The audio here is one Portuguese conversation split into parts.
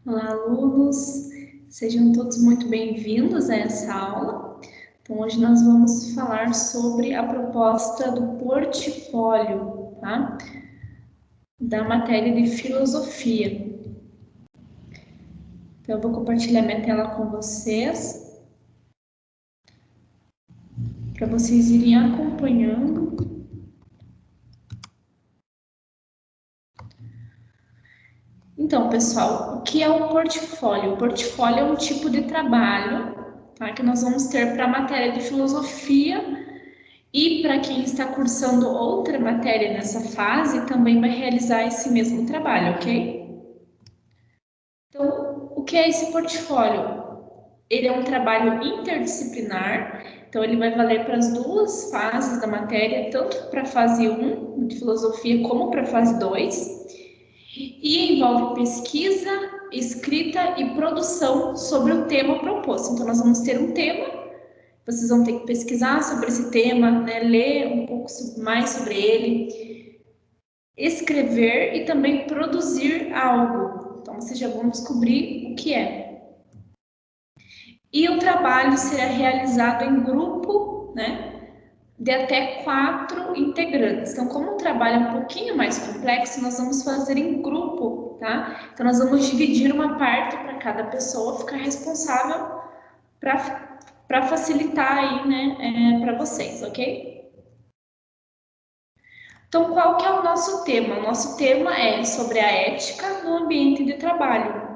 Olá, alunos! Sejam todos muito bem-vindos a essa aula. Então, hoje nós vamos falar sobre a proposta do portfólio, tá? Da matéria de filosofia. Então, eu vou compartilhar minha tela com vocês, para vocês irem acompanhando. Então, pessoal, o que é o portfólio? O portfólio é um tipo de trabalho, tá, que nós vamos ter para a matéria de filosofia. E para quem está cursando outra matéria nessa fase, também vai realizar esse mesmo trabalho, ok? Então, o que é esse portfólio? Ele é um trabalho interdisciplinar, então ele vai valer para as duas fases da matéria, tanto para a fase 1 de filosofia como para a fase 2, e envolve pesquisa, escrita e produção sobre o tema proposto. Então, nós vamos ter um tema. Vocês vão ter que pesquisar sobre esse tema, né, ler um pouco mais sobre ele, escrever e também produzir algo. Então, vocês já vão descobrir o que é. E o trabalho será realizado em grupo, né, de até 4 integrantes. Então, como o trabalho é um pouquinho mais complexo, nós vamos fazer em grupo, tá? Então, nós vamos dividir uma parte para cada pessoa ficar responsável para facilitar aí, né, para vocês, ok? Então, qual que é o nosso tema? O nosso tema é sobre a ética no ambiente de trabalho.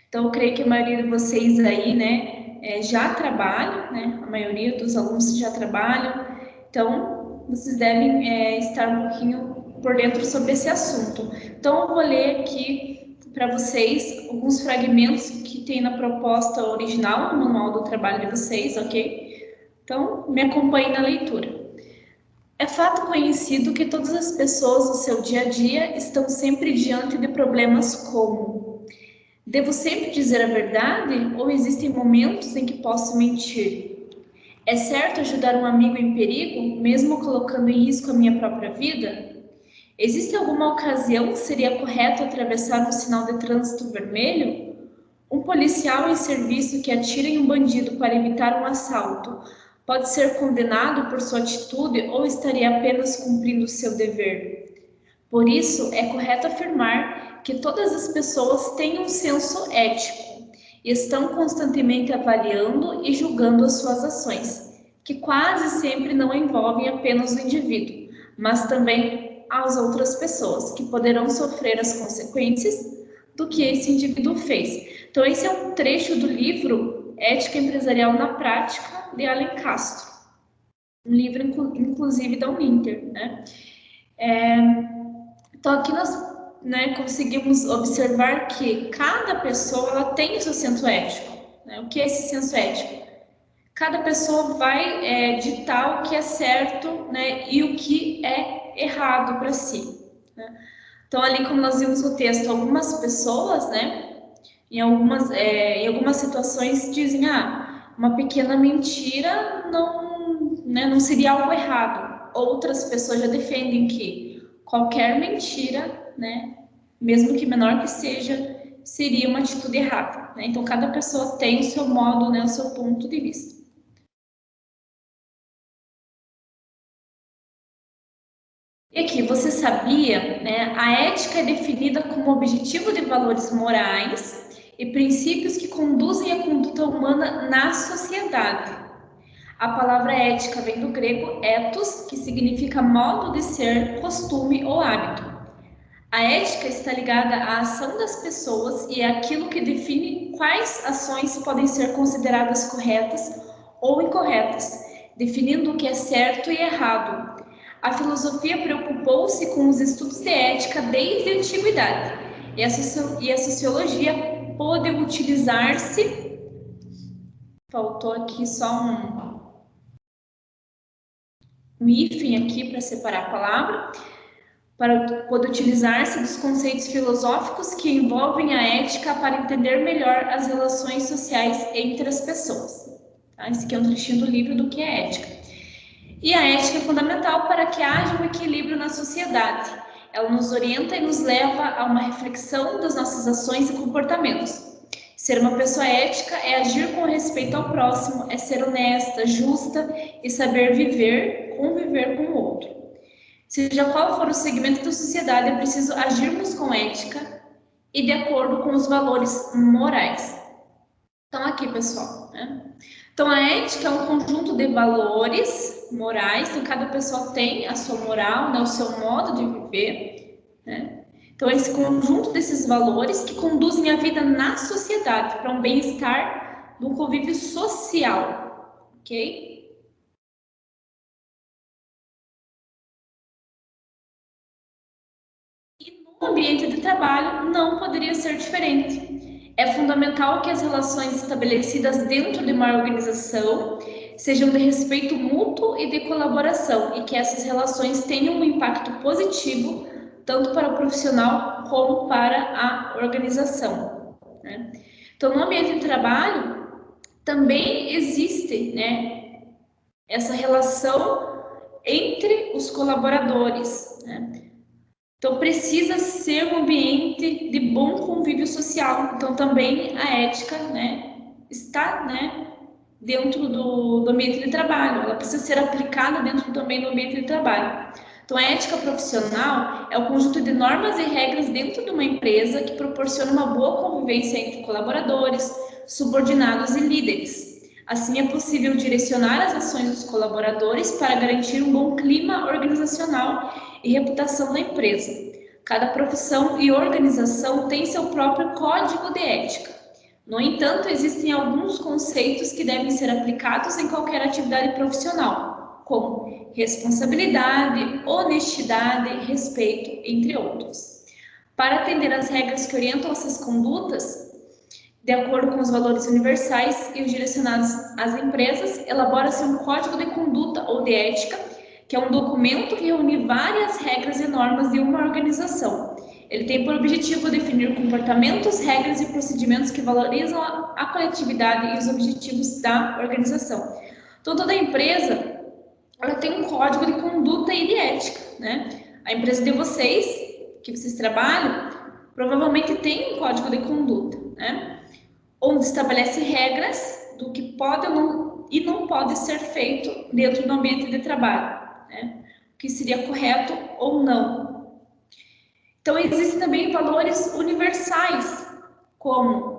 Então, eu creio que a maioria de vocês aí, né, já trabalham, né? A maioria dos alunos já trabalham. Então, vocês devem estar um pouquinho por dentro sobre esse assunto. Então, eu vou ler aqui para vocês alguns fragmentos que tem na proposta original, no manual do trabalho de vocês, ok? Então, me acompanhe na leitura. É fato conhecido que todas as pessoas no seu dia a dia estão sempre diante de problemas como: devo sempre dizer a verdade ou existem momentos em que posso mentir? É certo ajudar um amigo em perigo, mesmo colocando em risco a minha própria vida? Existe alguma ocasião que seria correto atravessar um sinal de trânsito vermelho? Um policial em serviço que atira em um bandido para evitar um assalto pode ser condenado por sua atitude ou estaria apenas cumprindo seu dever? Por isso, é correto afirmar que todas as pessoas têm um senso ético e estão constantemente avaliando e julgando as suas ações, que quase sempre não envolvem apenas o indivíduo, mas também as outras pessoas, que poderão sofrer as consequências do que esse indivíduo fez. Então, esse é um trecho do livro Ética Empresarial na Prática, de Alen Castro, um livro, inclusive, da Uninter, né? Então, aqui nós, né, conseguimos observar que cada pessoa ela tem o seu senso ético, né? O que é esse senso ético? Cada pessoa vai ditar o que é certo, né, e o que é errado para si, né? Então, ali, como nós vimos no texto, algumas pessoas, né, em algumas situações dizem, uma pequena mentira não seria algo errado. Outras pessoas já defendem que qualquer mentira, né, mesmo que menor que seja, seria uma atitude errada, né? Então, cada pessoa tem o seu modo, né, o seu ponto de vista. E aqui, você sabia, né, a ética é definida como objetivo de valores morais e princípios que conduzem a conduta humana na sociedade. A palavra ética vem do grego ethos, que significa modo de ser, costume ou hábito. A ética está ligada à ação das pessoas e é aquilo que define quais ações podem ser consideradas corretas ou incorretas, definindo o que é certo e errado. A filosofia preocupou-se com os estudos de ética desde a antiguidade, e a sociologia pôde utilizar-se. Faltou aqui só um hífen aqui para separar a palavra, para poder utilizar-se dos conceitos filosóficos que envolvem a ética para entender melhor as relações sociais entre as pessoas. Tá? Esse aqui é um trechinho do livro do que é ética. E a ética é fundamental para que haja um equilíbrio na sociedade. ela nos orienta e nos leva a uma reflexão das nossas ações e comportamentos. Ser uma pessoa ética é agir com respeito ao próximo, é ser honesta, justa e saber viver, conviver com o outro. Seja qual for o segmento da sociedade, é preciso agirmos com ética e de acordo com os valores morais. Então, aqui, pessoal, né? Então, a ética é um conjunto de valores morais, então cada pessoa tem a sua moral, né, o seu modo de viver, né? Então, esse conjunto desses valores que conduzem a vida na sociedade para um bem-estar no convívio social, ok? E no ambiente de trabalho não poderia ser diferente. É fundamental que as relações estabelecidas dentro de uma organização sejam de respeito mútuo e de colaboração, e que essas relações tenham um impacto positivo tanto para o profissional como para a organização, né? Então, no ambiente de trabalho também existe, né, essa relação entre os colaboradores, né? Então, precisa ser um ambiente de bom convívio social. Então, também a ética, né, está, né, dentro do ambiente de trabalho. Ela precisa ser aplicada dentro também do ambiente de trabalho. Então, a ética profissional é o conjunto de normas e regras dentro de uma empresa que proporciona uma boa convivência entre colaboradores, subordinados e líderes. Assim, é possível direcionar as ações dos colaboradores para garantir um bom clima organizacional e reputação da empresa. Cada profissão e organização tem seu próprio código de ética. No entanto, existem alguns conceitos que devem ser aplicados em qualquer atividade profissional, como responsabilidade, honestidade, respeito, entre outros. Para atender às regras que orientam essas condutas, de acordo com os valores universais e os direcionados às empresas, elabora-se um código de conduta ou de ética, que é um documento que reúne várias regras e normas de uma organização. Ele tem por objetivo definir comportamentos, regras e procedimentos que valorizam a coletividade e os objetivos da organização. Então, toda empresa ela tem um código de conduta e de ética, né? A empresa de vocês, que vocês trabalham, provavelmente tem um código de conduta, né? Onde estabelece regras do que pode e não pode ser feito dentro do ambiente de trabalho, né? O que seria correto ou não. Então, existem também valores universais, como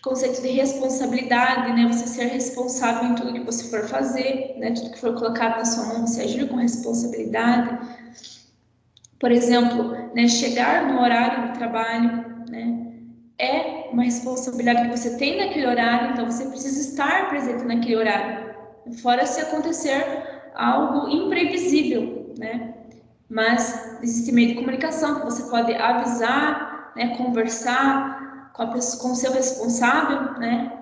conceito de responsabilidade, né? Você ser responsável em tudo que você for fazer, né? Tudo que for colocado na sua mão, você agir com responsabilidade. Por exemplo, né? Chegar no horário do trabalho, né? É uma responsabilidade que você tem naquele horário, então você precisa estar presente naquele horário. Fora se acontecer algo imprevisível, né? Mas existe meio de comunicação que você pode avisar, né? Conversar com o seu responsável, né?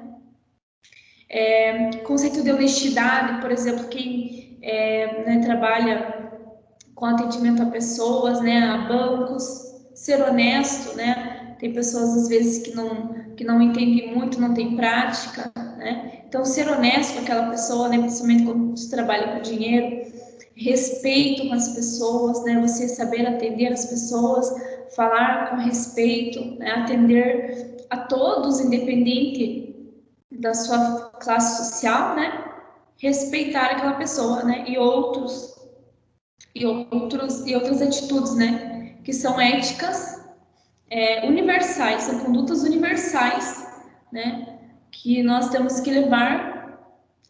Conceito de honestidade, por exemplo, quem né, trabalha com atendimento a pessoas, né? A bancos, ser honesto, né? Tem pessoas, às vezes, que não entendem muito, não tem prática, né? Então, ser honesto com aquela pessoa, né? Principalmente quando você trabalha com dinheiro, respeito com as pessoas, né? Você saber atender as pessoas, falar com respeito, né? Atender a todos, independente da sua classe social, né? Respeitar aquela pessoa, né? E outras atitudes, né? Que são éticas universais, são condutas universais, né, que nós temos que levar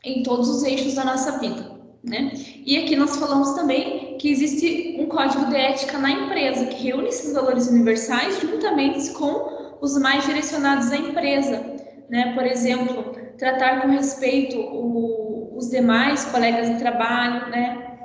em todos os eixos da nossa vida, né? E aqui nós falamos também que existe um código de ética na empresa que reúne esses valores universais juntamente com os mais direcionados à empresa, né? Por exemplo, tratar com respeito os demais colegas de trabalho, né?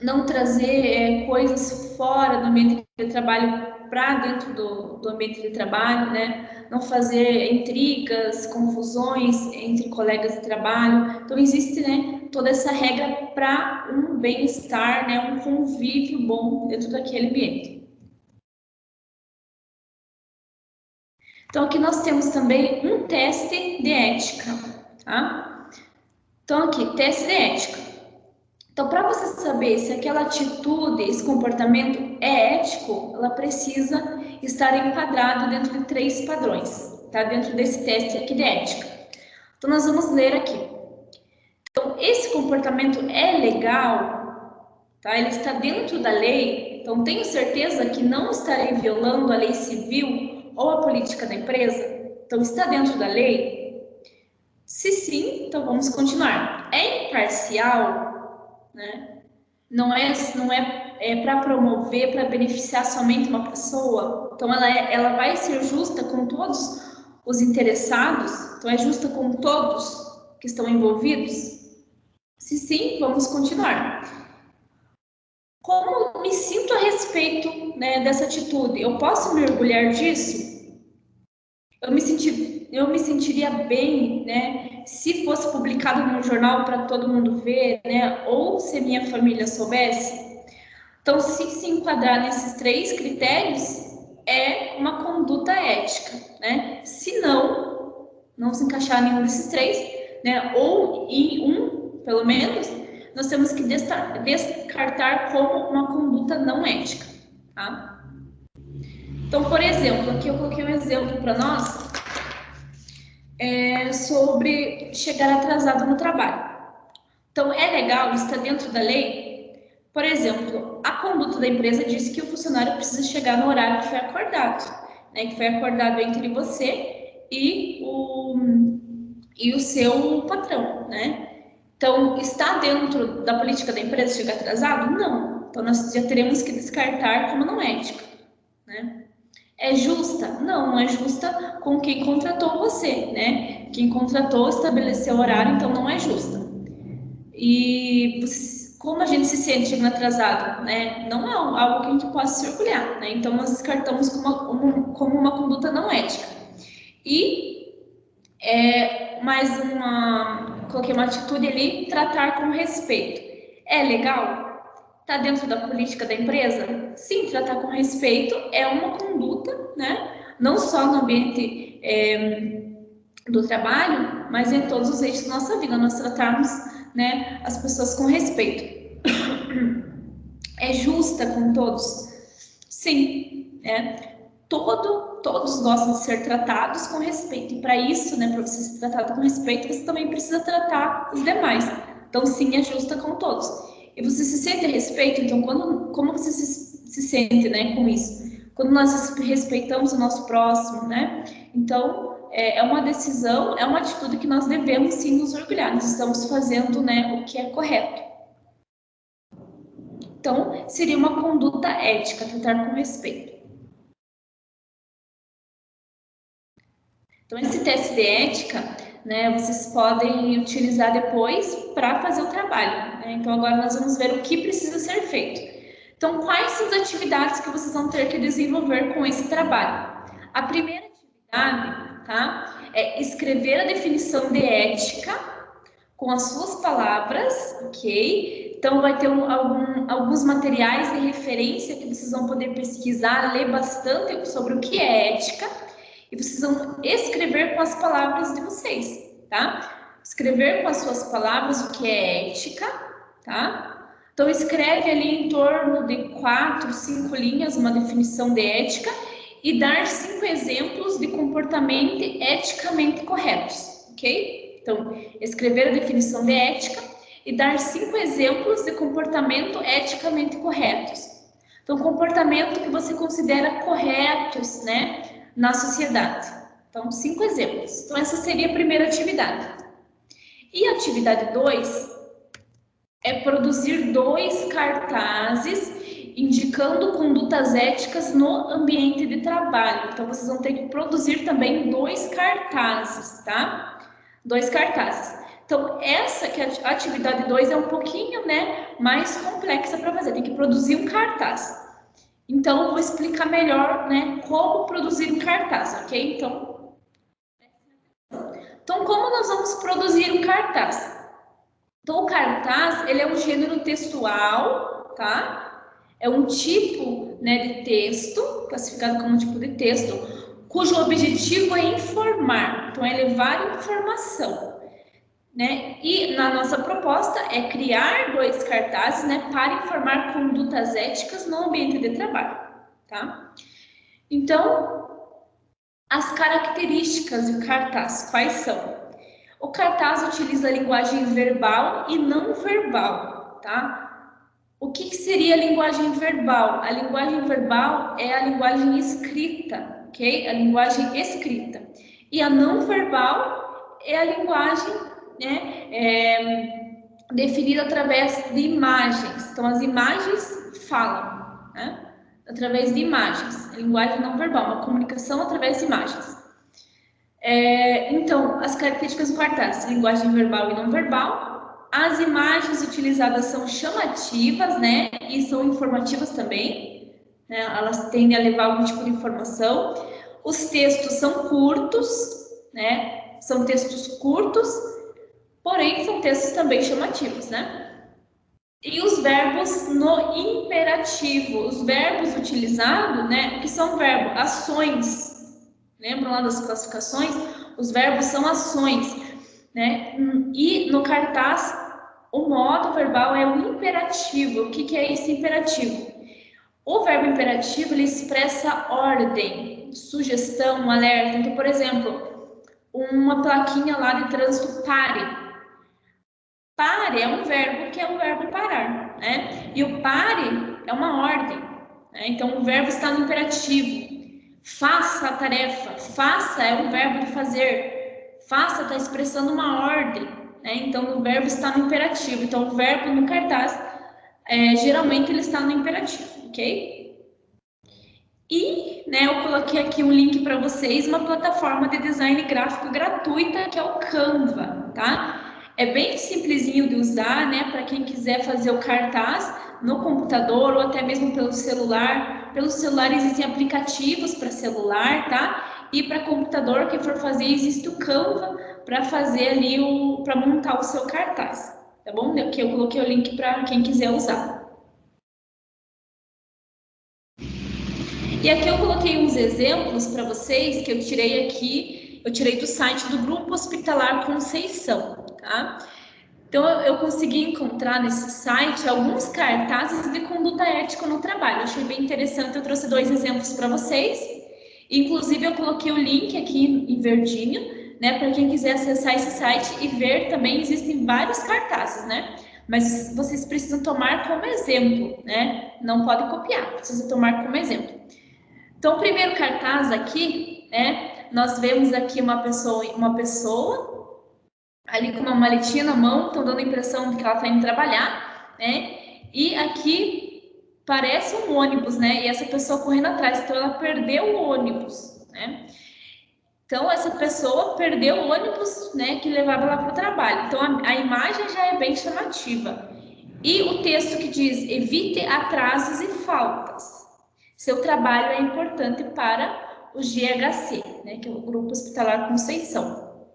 Não trazer coisas fora do ambiente de trabalho para dentro do ambiente de trabalho, né? Não fazer intrigas, confusões entre colegas de trabalho. Então, existe, né, toda essa regra para um bem-estar, né, um convívio bom dentro daquele ambiente. Então, aqui nós temos também um teste de ética, tá? Então, aqui, teste de ética. Então, para você saber se aquela atitude, esse comportamento é ético, ela precisa estar enquadrada dentro de 3 padrões, tá? Dentro desse teste aqui de ética. Então, nós vamos ler aqui. Então, esse comportamento é legal, tá? Ele está dentro da lei, então tenho certeza que não estarei violando a lei civil ou a política da empresa? Então, está dentro da lei? Se sim, então vamos continuar. É imparcial, né? Não é para promover, para beneficiar somente uma pessoa. Então, ela vai ser justa com todos os interessados? Então, é justa com todos que estão envolvidos? Se sim, vamos continuar. Como me sinto a respeito, né, dessa atitude? Eu posso me orgulhar disso? Eu me sentiria bem, né, se fosse publicado no jornal para todo mundo ver, né, ou se minha família soubesse? Então, se enquadrar nesses 3 critérios, é uma conduta ética, né? Se não se encaixar em nenhum desses 3, né, ou em um, pelo menos, nós temos que descartar como uma conduta não ética, tá? Então, por exemplo, aqui eu coloquei um exemplo para nós sobre chegar atrasado no trabalho. Então, é legal, está dentro da lei? Por exemplo, a conduta da empresa diz que o funcionário precisa chegar no horário que foi acordado, né? Que foi acordado entre você e o seu patrão, né? Então, está dentro da política da empresa chegar atrasado? Não. Então, nós já teremos que descartar como não ética, né? É justa? Não é justa com quem contratou você, né? Quem contratou estabeleceu o horário, então não é justa. E como a gente se sente chegando atrasado, né? Não é algo que a gente possa se orgulhar, né? Então, nós descartamos como uma conduta não ética. E coloquei uma atitude ali, tratar com respeito. É legal? Está dentro da política da empresa? Sim, tratar com respeito é uma conduta, né? Não só no ambiente do trabalho, mas em todos os eixos da nossa vida, nós tratarmos, né, as pessoas com respeito. É justa com todos? Sim, né? Todos gostam de ser tratados com respeito. E para isso, né, para você ser tratado com respeito, você também precisa tratar os demais. Então, sim, é justa com todos. E você se sente a respeito? Então, como você se sente, né, com isso? Quando nós respeitamos o nosso próximo, né? Então, é uma decisão, é uma atitude que nós devemos sim nos orgulhar. Nós estamos fazendo, né, o que é correto. Então, seria uma conduta ética, tratar com respeito. Então, esse teste de ética, né, vocês podem utilizar depois para fazer o trabalho, né? Então, agora nós vamos ver o que precisa ser feito. Então, quais são as atividades que vocês vão ter que desenvolver com esse trabalho? A primeira atividade, tá, é escrever a definição de ética com as suas palavras, ok? Então, vai ter alguns materiais de referência que vocês vão poder pesquisar, ler bastante sobre o que é ética. E vocês vão escrever com as palavras de vocês, tá? Escrever com as suas palavras o que é ética, tá? Então, escreve ali em torno de 4, 5 linhas uma definição de ética e dar 5 exemplos de comportamento eticamente corretos, ok? Então, escrever a definição de ética e dar 5 exemplos de comportamento eticamente corretos. Então, comportamento que você considera corretos, né, na sociedade. Então, 5 exemplos. Então, essa seria a primeira atividade. E a atividade 2 é produzir 2 cartazes indicando condutas éticas no ambiente de trabalho. Então, vocês vão ter que produzir também 2 cartazes, tá? 2 cartazes. Então, essa que é a atividade 2 é um pouquinho, né, mais complexa para fazer. Tem que produzir um cartaz. Então, eu vou explicar melhor, né, como produzir um cartaz, ok? Então, como nós vamos produzir um cartaz? Então, o cartaz, ele é um gênero textual, tá? É um tipo, né, de texto, classificado como um tipo de texto, cujo objetivo é informar, então é levar informação. né? E na nossa proposta é criar 2 cartazes, né, para informar condutas éticas no ambiente de trabalho, tá? Então, as características do cartaz, quais são? O cartaz utiliza a linguagem verbal e não verbal, tá? O que seria a linguagem verbal? A linguagem verbal é a linguagem escrita, ok? A linguagem escrita. E a não verbal é a linguagem, né, definida através de imagens. Então, as imagens falam, né? Através de imagens. A linguagem não verbal, uma comunicação através de imagens. Então, as características do cartaz, linguagem verbal e não verbal. As imagens utilizadas são chamativas, né? E são informativas também, né? Elas tendem a levar algum tipo de informação. Os textos são curtos, né? São textos curtos, porém são textos também chamativos, né? E os verbos no imperativo, os verbos utilizados, né? Que são verbos, ações. Lembram lá das classificações? Os verbos são ações, né? E no cartaz, o modo verbal é o imperativo. O que é esse imperativo? O verbo imperativo, ele expressa ordem, sugestão, alerta. Então, por exemplo, uma plaquinha lá de trânsito, pare. Pare é um verbo que é o verbo parar, né? E o pare é uma ordem, né? Então, o verbo está no imperativo. Faça a tarefa. Faça é um verbo de fazer. Faça está expressando uma ordem, né? Então, o verbo está no imperativo. Então, o verbo no cartaz, geralmente, ele está no imperativo, ok? E, né, eu coloquei aqui um link para vocês, uma plataforma de design gráfico gratuita, que é o Canva, tá? É bem simplesinho de usar, né, para quem quiser fazer o cartaz no computador ou até mesmo pelo celular. Pelo celular existem aplicativos para celular, tá? E para computador, quem for fazer, existe o Canva para fazer ali para montar o seu cartaz, tá bom? Aqui eu coloquei o link para quem quiser usar. E aqui eu coloquei uns exemplos para vocês que eu tirei aqui, eu tirei do site do Grupo Hospitalar Conceição, tá? Então eu consegui encontrar nesse site alguns cartazes de conduta ética no trabalho. Eu achei bem interessante, eu trouxe 2 exemplos para vocês. Inclusive eu coloquei o link aqui em verdinho, né, para quem quiser acessar esse site e ver também existem vários cartazes, né? Mas vocês precisam tomar como exemplo, né? Não pode copiar, precisa tomar como exemplo. Então, o primeiro cartaz aqui, né? Nós vemos aqui uma pessoa ali com uma maletinha na mão, estão dando a impressão de que ela está indo trabalhar, né? E aqui parece um ônibus, né? E essa pessoa correndo atrás, então ela perdeu o ônibus, né? Então, essa pessoa perdeu o ônibus, né, que levava ela para o trabalho. Então, a imagem já é bem chamativa. E o texto que diz: evite atrasos e faltas. Seu trabalho é importante para o GHC, né, que é o Grupo Hospitalar Conceição.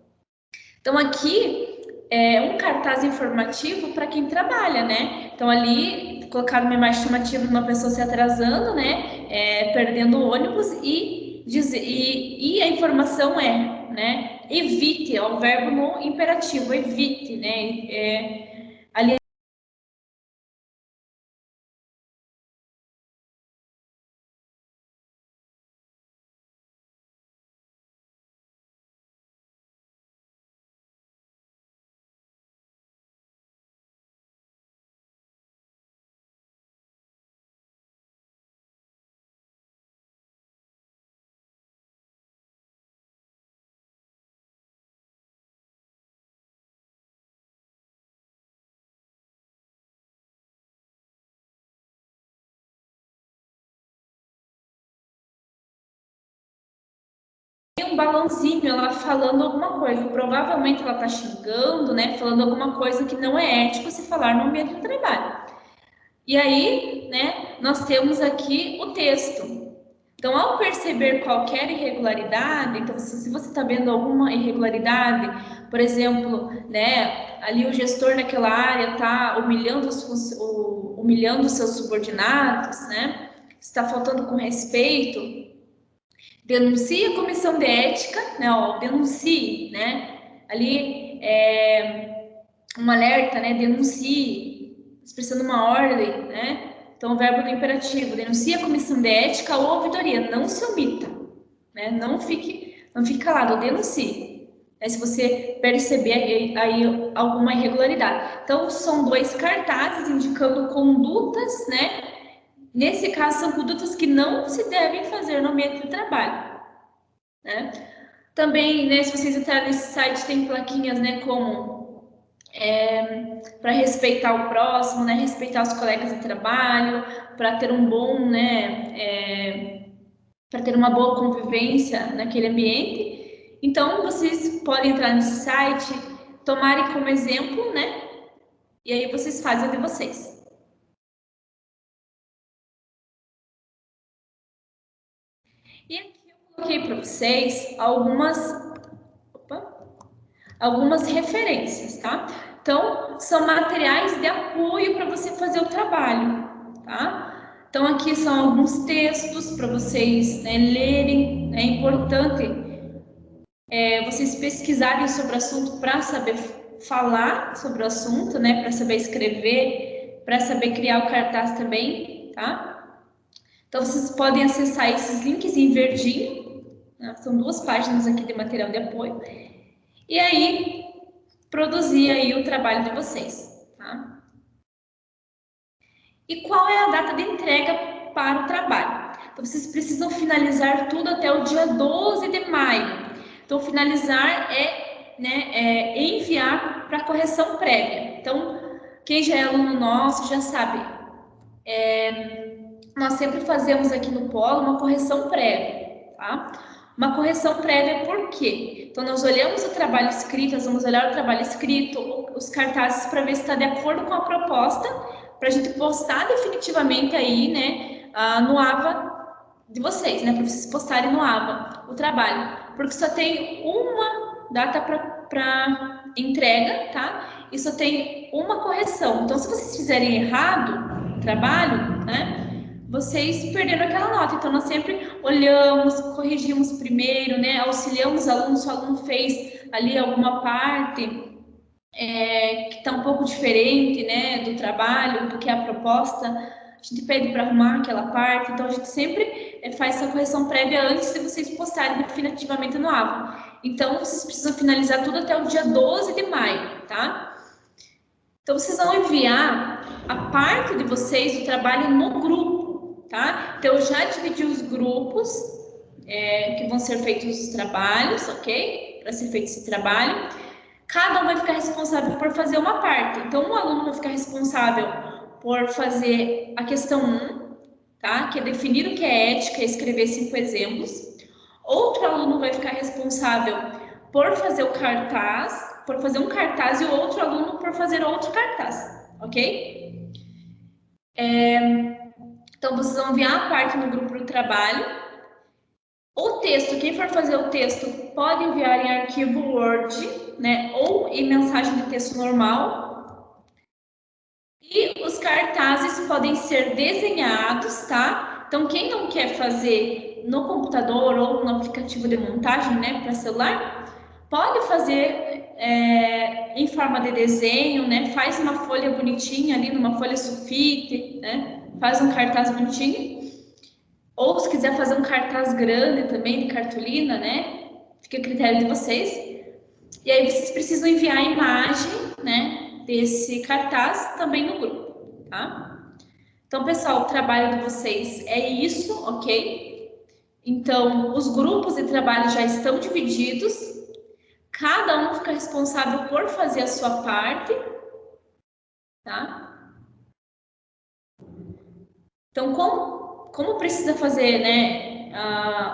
Então, aqui é um cartaz informativo para quem trabalha, né? Então, ali colocaram uma imagem chamativa de uma pessoa se atrasando, né? Perdendo o ônibus e a informação é, né? Evite, é o verbo no imperativo, evite, né? Ali tem um balãozinho, ela falando alguma coisa. Provavelmente ela está xingando, né? Falando alguma coisa que não é ético se falar no ambiente de trabalho. E aí, né, nós temos aqui o texto. Então, ao perceber qualquer irregularidade, então, se você está vendo alguma irregularidade, por exemplo, né, ali o gestor daquela área está humilhando os seus subordinados, né, está faltando com respeito, denuncie a comissão de ética, né, denuncie, né, Ali, um alerta, né? Denuncie, expressando uma ordem, né? Então, o verbo do imperativo, denuncie a comissão de ética ou ouvidoria, não se omita, né? Não fique calado, denuncie, né? Se você perceber aí alguma irregularidade. Então, são 2 cartazes indicando condutas, né? Nesse caso, são condutas que não se devem fazer no ambiente de trabalho, né? Também, né, se vocês entrarem nesse site, tem plaquinhas, né, como para respeitar o próximo, né, respeitar os colegas de trabalho, para ter um bom, né, para ter uma boa convivência naquele ambiente. Então, vocês podem entrar nesse site, tomarem como exemplo, né, e aí vocês fazem o de vocês. E aqui eu coloquei para vocês algumas referências, tá? Então, são materiais de apoio para você fazer o trabalho, tá? Então, aqui são alguns textos para vocês, né, lerem. É importante vocês pesquisarem sobre o assunto para saber falar sobre o assunto, né? Para saber escrever, para saber criar o cartaz também, tá? Então, vocês podem acessar esses links em verdinho, né? São 2 páginas aqui de material de apoio. E aí, produzir aí o trabalho de vocês, tá? E qual é a data de entrega para o trabalho? Então, vocês precisam finalizar tudo até o dia 12 de maio. Então, finalizar é enviar para correção prévia. Então, quem já é aluno nosso já sabe, nós sempre fazemos aqui no Polo uma correção prévia, tá? Uma correção prévia por quê? Então, nós olhamos o trabalho escrito, nós vamos olhar o trabalho escrito, os cartazes para ver se está de acordo com a proposta, para a gente postar definitivamente aí, né, no AVA de vocês, né, para vocês postarem no AVA o trabalho, porque só tem uma data para entrega, tá? E só tem uma correção. Então, se vocês fizerem errado o trabalho, né, vocês perderam aquela nota. Então, nós sempre olhamos, corrigimos primeiro, né? Auxiliamos o aluno, se o aluno fez ali alguma parte que está um pouco diferente, né, do trabalho, do que a proposta, a gente pede para arrumar aquela parte. Então, a gente sempre faz essa correção prévia antes de vocês postarem definitivamente no AVA. Então, vocês precisam finalizar tudo até o dia 12 de maio, tá? Então, vocês vão enviar a parte de vocês do trabalho no grupo, tá? Então, eu já dividi os grupos que vão ser feitos os trabalhos, ok? Para ser feito esse trabalho. Cada um vai ficar responsável por fazer uma parte. Então, um aluno vai ficar responsável por fazer a questão 1, tá? Que é definir o que é ética e escrever 5 exemplos. Outro aluno vai ficar responsável por fazer o cartaz, por fazer um cartaz, e o outro aluno por fazer outro cartaz, ok? Então, vocês vão enviar a parte no grupo do trabalho. O texto, quem for fazer o texto, pode enviar em arquivo Word, né, ou em mensagem de texto normal. E os cartazes podem ser desenhados, tá? Então, quem não quer fazer no computador ou no aplicativo de montagem, né, para celular, pode fazer em forma de desenho, né? Faz uma folha bonitinha ali, numa folha sulfite, né? Faz um cartaz bonitinho. Ou se quiser fazer um cartaz grande também, de cartolina, né? Fica a critério de vocês. E aí vocês precisam enviar a imagem, né, desse cartaz também no grupo, tá? Então, pessoal, o trabalho de vocês é isso, ok? Então, os grupos de trabalho já estão divididos. Cada um fica responsável por fazer a sua parte, tá? Então, como precisa fazer, né,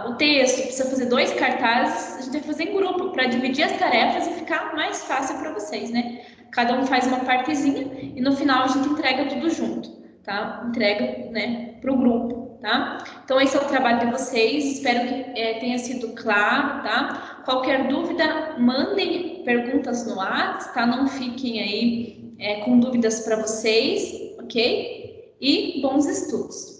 o texto, precisa fazer 2 cartazes, a gente vai fazer em grupo para dividir as tarefas e ficar mais fácil para vocês, né? Cada um faz uma partezinha e no final a gente entrega tudo junto, tá? Entrega, né, para o grupo, tá? Então, esse é o trabalho de vocês, espero que tenha sido claro, tá? Qualquer dúvida, mandem perguntas no WhatsApp, tá? Não fiquem aí com dúvidas para vocês, ok? E bons estudos!